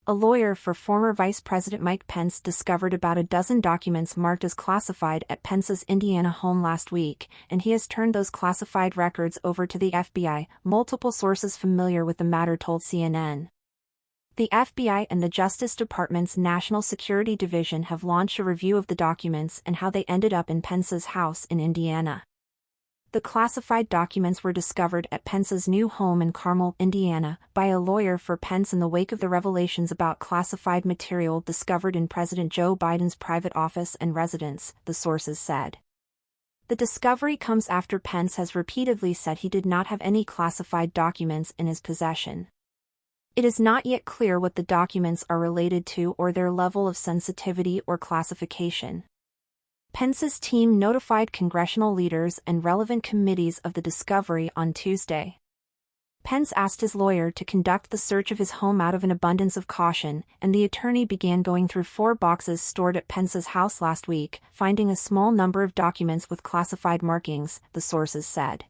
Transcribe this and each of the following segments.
A lawyer for former Vice President Mike Pence discovered about a dozen documents marked as classified at Pence's Indiana home last week, and he has turned those classified records over to the FBI, multiple sources familiar with the matter told CNN. The FBI and the Justice Department's National Security Division have launched a review of the documents and how they ended up in Pence's house in Indiana. The classified documents were discovered at Pence's new home in Carmel, Indiana, by a lawyer for Pence in the wake of the revelations about classified material discovered in President Joe Biden's private office and residence, the sources said. The discovery comes after Pence has repeatedly said he did not have any classified documents in his possession. It is not yet clear what the documents are related to or their level of sensitivity or classification. Pence's team notified congressional leaders and relevant committees of the discovery on Tuesday. Pence asked his lawyer to conduct the search of his home out of an abundance of caution, and the attorney began going through 4 boxes stored at Pence's house last week, finding a small number of documents with classified markings, the sources said.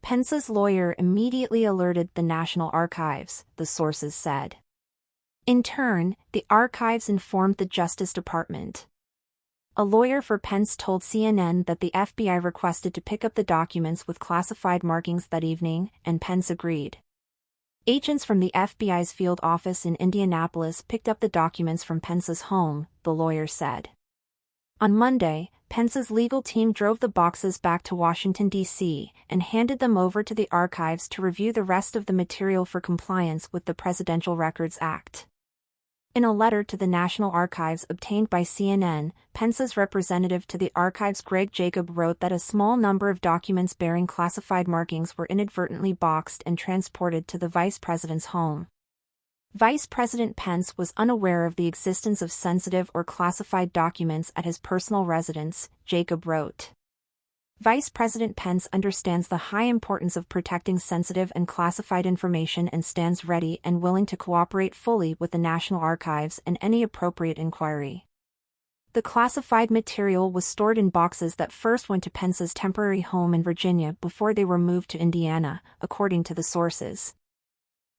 Pence's lawyer immediately alerted the National Archives, the sources said. In turn, the archives informed the Justice Department. A lawyer for Pence told CNN that the FBI requested to pick up the documents with classified markings that evening, and Pence agreed. Agents from the FBI's field office in Indianapolis picked up the documents from Pence's home, the lawyer said. On Monday, Pence's legal team drove the boxes back to Washington, D.C., and handed them over to the archives to review the rest of the material for compliance with the Presidential Records Act. In a letter to the National Archives obtained by CNN, Pence's representative to the archives Greg Jacob wrote that a small number of documents bearing classified markings were inadvertently boxed and transported to the vice president's home. Vice President Pence was unaware of the existence of sensitive or classified documents at his personal residence, Jacob wrote. Vice President Pence understands the high importance of protecting sensitive and classified information and stands ready and willing to cooperate fully with the National Archives and any appropriate inquiry. The classified material was stored in boxes that first went to Pence's temporary home in Virginia before they were moved to Indiana, according to the sources.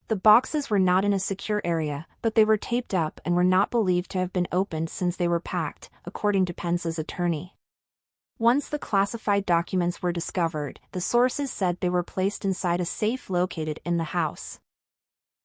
The boxes were not in a secure area, but they were taped up and were not believed to have been opened since they were packed, according to Pence's attorney. Once the classified documents were discovered, the sources said they were placed inside a safe located in the house.